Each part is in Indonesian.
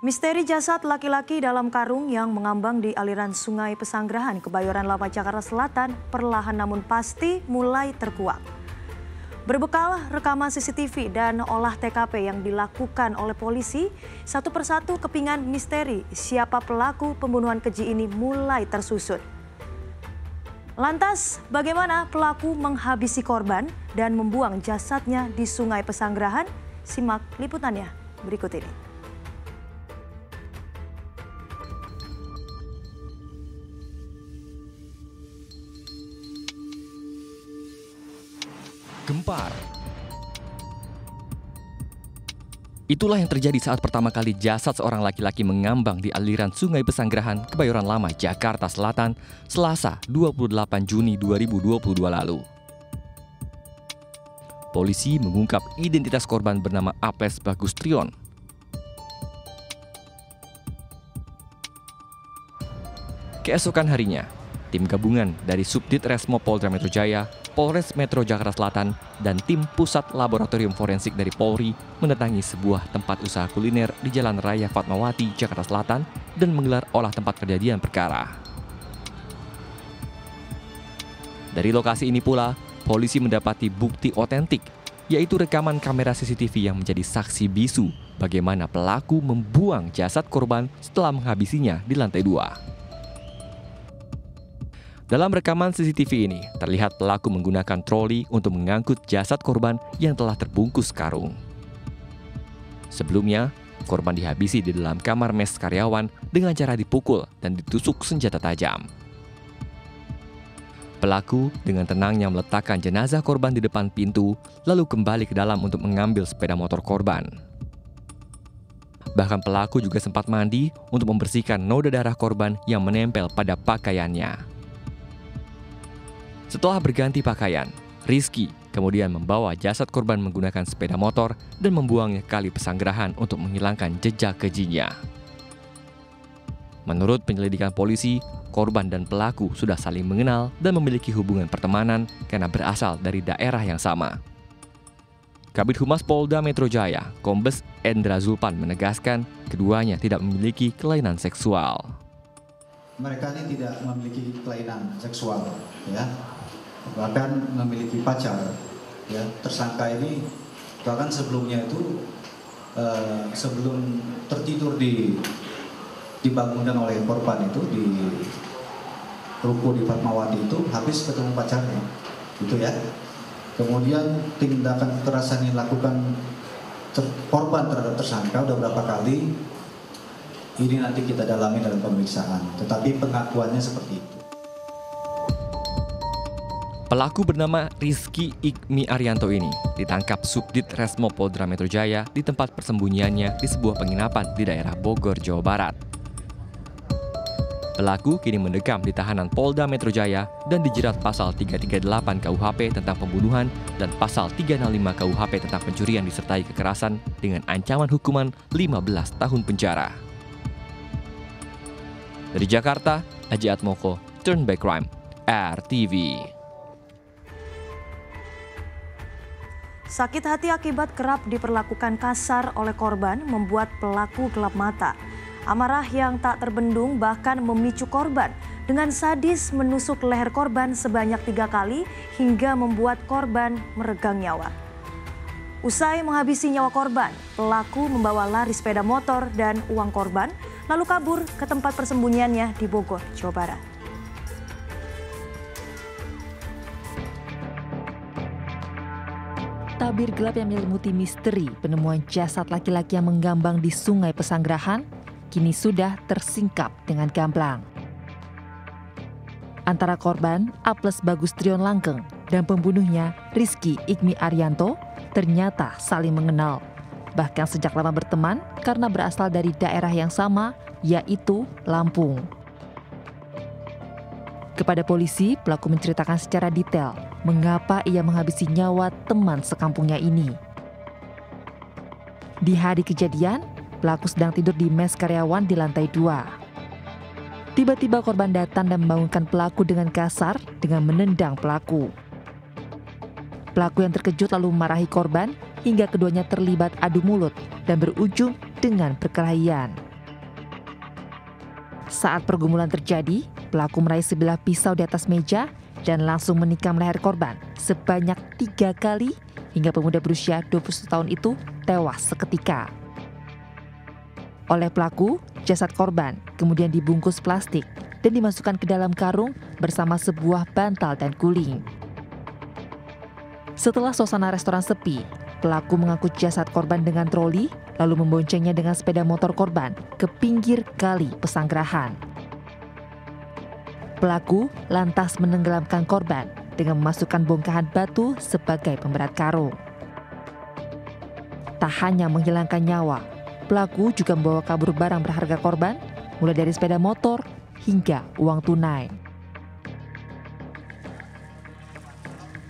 Misteri jasad laki-laki dalam karung yang mengambang di aliran Sungai Pesanggerahan, Kebayoran Lama, Jakarta Selatan perlahan namun pasti mulai terkuak. Berbekal rekaman CCTV dan olah TKP yang dilakukan oleh polisi, satu persatu kepingan misteri siapa pelaku pembunuhan keji ini mulai tersusut. Lantas, bagaimana pelaku menghabisi korban dan membuang jasadnya di Sungai Pesanggerahan? Simak liputannya berikut ini. Gempar. Itulah yang terjadi saat pertama kali jasad seorang laki-laki mengambang di aliran Sungai Pesanggerahan, Kebayoran Lama, Jakarta Selatan, Selasa 28 Juni 2022 lalu. Polisi mengungkap identitas korban bernama Aples Bagustrion. Keesokan harinya, tim gabungan dari Subdit Resmo Polda Metro Jaya, Polres Metro Jakarta Selatan, dan tim Pusat Laboratorium Forensik dari Polri mendatangi sebuah tempat usaha kuliner di Jalan Raya Fatmawati, Jakarta Selatan dan menggelar olah tempat kejadian perkara. Dari lokasi ini pula, polisi mendapati bukti otentik, yaitu rekaman kamera CCTV yang menjadi saksi bisu bagaimana pelaku membuang jasad korban setelah menghabisinya di lantai 2. Dalam rekaman CCTV ini, terlihat pelaku menggunakan troli untuk mengangkut jasad korban yang telah terbungkus karung. Sebelumnya, korban dihabisi di dalam kamar mes karyawan dengan cara dipukul dan ditusuk senjata tajam. Pelaku dengan tenangnya meletakkan jenazah korban di depan pintu, lalu kembali ke dalam untuk mengambil sepeda motor korban. Bahkan pelaku juga sempat mandi untuk membersihkan noda darah korban yang menempel pada pakaiannya. Setelah berganti pakaian, Rizky kemudian membawa jasad korban menggunakan sepeda motor dan membuangnya ke Kali Pesanggerahan untuk menghilangkan jejak kejinya. Menurut penyelidikan polisi, korban dan pelaku sudah saling mengenal dan memiliki hubungan pertemanan karena berasal dari daerah yang sama. Kabid Humas Polda Metro Jaya, Kombes Endra Zulpan menegaskan keduanya tidak memiliki kelainan seksual. Mereka ini tidak memiliki kelainan seksual, ya. Bahkan memiliki pacar, ya. Tersangka ini bahkan sebelumnya itu sebelum tertidur dibangunkan oleh korban itu di ruko di Fatmawati itu habis ketemu pacarnya, gitu ya. Kemudian tindakan kekerasan yang dilakukan korban terhadap tersangka udah berapa kali, ini nanti kita dalami dalam pemeriksaan. Tetapi pengakuannya seperti itu. Pelaku bernama Rizky Ikmi Arianto ini ditangkap Subdit Resmo Polda Metro Jaya di tempat persembunyiannya di sebuah penginapan di daerah Bogor, Jawa Barat. Pelaku kini mendekam di tahanan Polda Metro Jaya dan dijerat pasal 338 KUHP tentang pembunuhan dan pasal 365 KUHP tentang pencurian disertai kekerasan dengan ancaman hukuman 15 tahun penjara. Dari Jakarta, Aji Atmoko, Turn Back Crime, RTV. Sakit hati akibat kerap diperlakukan kasar oleh korban membuat pelaku gelap mata. Amarah yang tak terbendung bahkan memicu korban dengan sadis menusuk leher korban sebanyak 3 kali hingga membuat korban meregang nyawa. Usai menghabisi nyawa korban, pelaku membawa lari sepeda motor dan uang korban lalu kabur ke tempat persembunyiannya di Bogor, Jawa Barat. Tabir gelap yang menyelimuti misteri penemuan jasad laki-laki yang menggambang di Sungai Pesanggerahan kini sudah tersingkap dengan gamblang. Antara korban Aples Bagustrion Langgeng dan pembunuhnya Rizky Ikmi Arianto ternyata saling mengenal. Bahkan sejak lama berteman karena berasal dari daerah yang sama, yaitu Lampung. Kepada polisi, pelaku menceritakan secara detail mengapa ia menghabisi nyawa teman sekampungnya ini. Di hari kejadian, pelaku sedang tidur di mes karyawan di lantai 2. Tiba-tiba korban datang dan membangunkan pelaku dengan kasar dengan menendang pelaku. Pelaku yang terkejut lalu memarahi korban hingga keduanya terlibat adu mulut dan berujung dengan perkelahian. Saat pergumulan terjadi, pelaku meraih sebilah pisau di atas meja dan langsung menikam leher korban sebanyak 3 kali hingga pemuda berusia 21 tahun itu tewas seketika. Oleh pelaku, jasad korban kemudian dibungkus plastik dan dimasukkan ke dalam karung bersama sebuah bantal dan guling. Setelah suasana restoran sepi, pelaku mengangkut jasad korban dengan troli lalu memboncengnya dengan sepeda motor korban ke pinggir kali Pesanggerahan. Pelaku lantas menenggelamkan korban dengan memasukkan bongkahan batu sebagai pemberat karung. Tak hanya menghilangkan nyawa, pelaku juga membawa kabur barang berharga korban, mulai dari sepeda motor hingga uang tunai.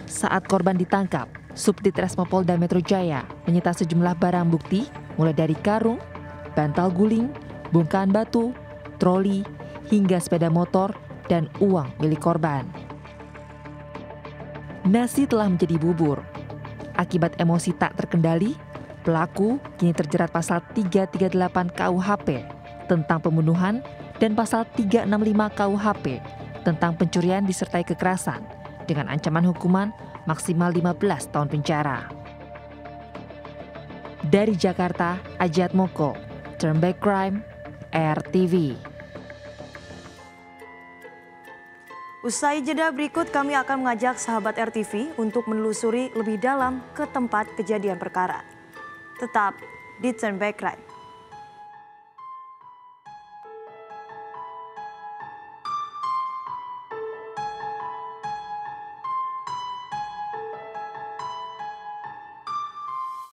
Saat korban ditangkap, Subdit Resmo Polda Metro Jaya menyita sejumlah barang bukti, mulai dari karung, bantal guling, bongkahan batu, troli, hingga sepeda motor dan uang milik korban. Nasi telah menjadi bubur. Akibat emosi tak terkendali, pelaku kini terjerat pasal 338 KUHP tentang pembunuhan dan pasal 365 KUHP tentang pencurian disertai kekerasan dengan ancaman hukuman maksimal 15 tahun penjara. Dari Jakarta, Ajat Moko, Turn Back Crime, RTV. Usai jeda berikut, kami akan mengajak sahabat RTV untuk menelusuri lebih dalam ke tempat kejadian perkara. Tetap di Turn Back Crime.